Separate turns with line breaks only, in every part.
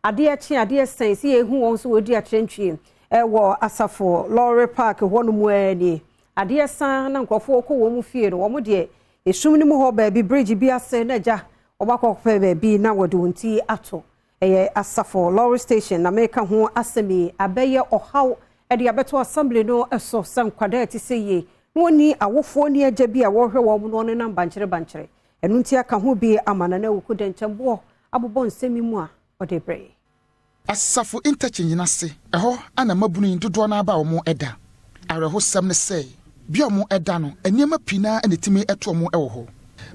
ade achi ade sen si ehu won so odi atrentwie wo Ahafo Lorry Park hono mu ani ade san na nkofo ko wo mu fie no wo de esum ni mu ho ba bi bridge bi ase na ja obakokpe ba bi na wode wonti ato Ahafo Lorry station na meka ho asemi abeye ohaw ede abeto assembly no eso san kwada ti seye woni awofo ni agya bi a wo hwe wo no ne namba bankyere enu nti aka ho bi amana na wuku denkyembo abobon nsemi mu a ode bre
Ahafo interchange na se eho ana mabunu dodo na aba omo eda areho sam ne se bi omo eda no eniema pina enetimi eto omo ewo ho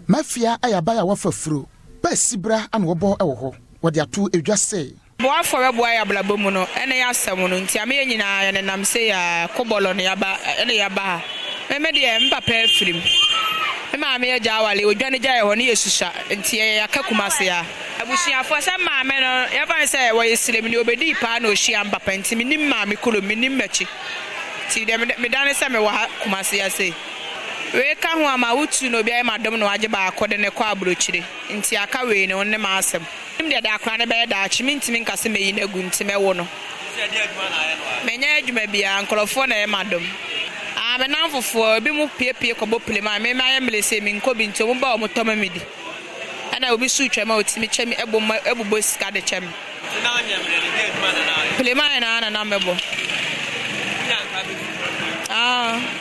mafia ayaba ya wafafuro ba sibra ana wobo ewo ho wode ato edwa se
bo afore bo ya blabo mu no ene ya asem no nti ame nyina ya nenam se ya kobolo no yaba ene yaba me de mpapa afirim maame ya jawale odwane jaye ho ne yesusa nti ya kakumase ya abusuafo sa maame no ya ban se wo yesilem ni obedi pa na ohia mpapa nti minim maame kolo minim machi ti de me dane se me wa kumase ya se we ka ho ama wutu no bia madom no age ba akode ne kwa abrochire nti aka we ne wonne ma asem nim de da akra ne be da achi mintimi nkase meyi na gu nti me wo no menya adwuma bia nkolofo na e madom me nan fofo bi mu piepie kobo plema me ma yemle se mi nkobi nti mo ba o motoma midi ana obi su twema otimi chemi ebubo sika de chem na anyamre de aduma na plema na mebo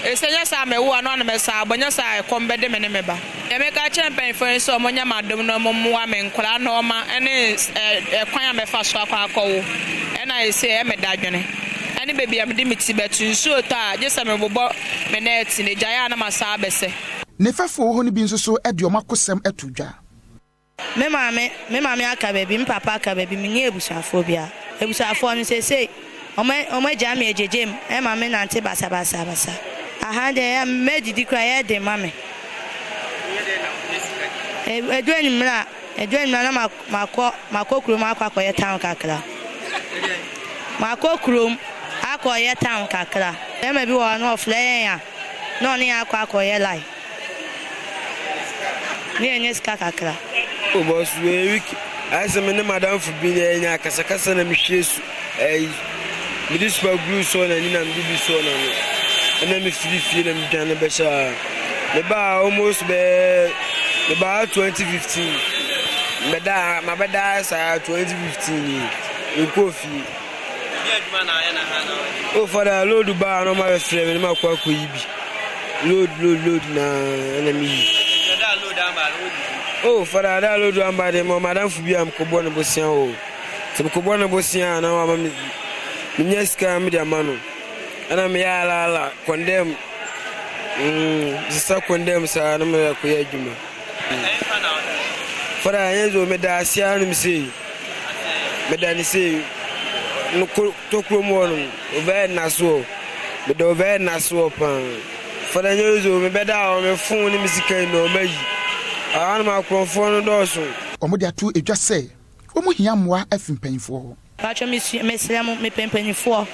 esenya sa me wo ano na me sa abonya sa kombe de me ne meba e me ka champion for so monya madom no mo wa me nkora no ma ene kwan ya me fa so akwa akọwo ena ese e me dadwene ani baby am di miti betu so ta je sa me bobo me net ne jaya na masa abese
ne fafo ho ni bi nso so ede omakosem atudwa
me maame aka baby me papa aka baby me nye ebusafo bia ebusafo no se o ja me ejejem e maame nante basa aha de me didi kra ye de maame edwen na makokro makwa ye town kakra makokro akoye town kakra eme bi wo no ofle ya no ni akoye lai ni enye ska kakra
o boss we week ase me ne madam fu bi ne nya kasa na mihwesu municipal group so na ni na mbi so na no na me fie na mdane be sha me ba almost be 2015 me da ma be da sa 2015 ni kofi oh father load ba no ma frame ma kwa yibi load na mi da load amba oh father da load amba de mo madam fu bi am ko bo na bosian o se ko bo na bosian na wa mi nyeska mi de amano ana mi ya la condemn sa condemn sa na me ko ya juma father yenzo me da sia no mi sei me da ni sei no to kromo no over na so me do over na so pan for the nyozo me beda o me fun ni misika no mayi an ma krofo no do so
omo de atu edwa se omo hia moa afimpanfo ho
pacho me sremo me pempanfo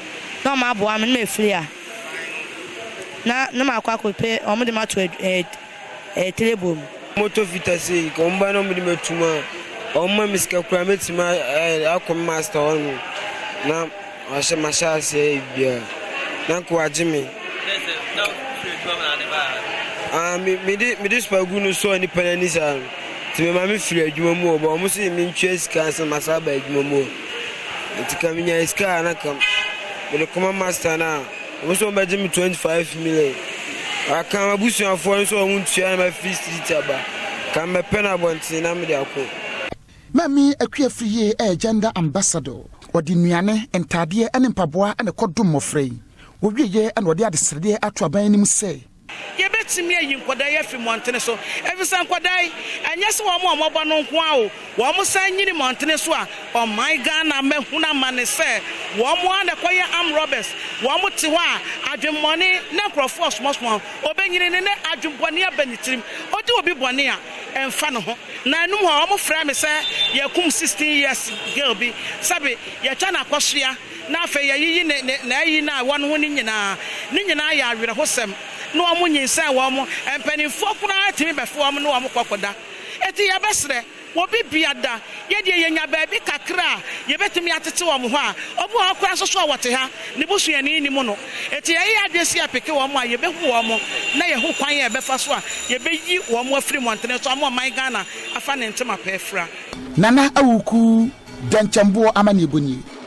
no ma boa me me fria na ma kwa ko pe omo de ma to telebom
moto vitase ko mba no me de matuma omo misika kura metima akom master on na ashe mashase bia na ko ajimi mi dis pagunu so ni pananisa ti me ma mi firi adwuma mu obo mo se mi ntwe sika se masaba adwuma mu ti kam nya sika na kam me koma master na mo so ba jimi 25 million aka abusu afo so mo ntua na ma free street aba kam me pena bonti na me de akọ
mami akua friye gender ambassador odi nuane entade ene mpaboa ene kodum mofrei wo wieye ene odi adesrede ato aban nim se
ye betimi ayi nkoda ye fi montene so efisa nkoda anya se wo mo bo no nko a wo mo san nyini montene so a oh my Ghana mahuna mane se wo mo ane koye am robbers wo mo ti ho a adwemmone na crofo small obenyini ne adwemmone abanitirim odi obi bone a emfa no ho na anum ho mo fra me se ye kum 16 years girl bi sabe ye cha na kwosua na afa ye yi na yi na won ho ni nyina ya awere hosem no omo nyinsa wo mo empanifo kuna atimi befo omo no omo kokoda eti ya besre wobi biada ye de yenya baabi kakra ye betumi atete wo mo ho a obu akora so so wote ha ne busuani ni mu no eti ye adwesi apeke wo mo a ye behu wo mo na ye ho kwan ye befa so a ye beyi wo mo afiri montene so am man Ghana afa ne ntema pa afra
Nana awuku danchambo amane boni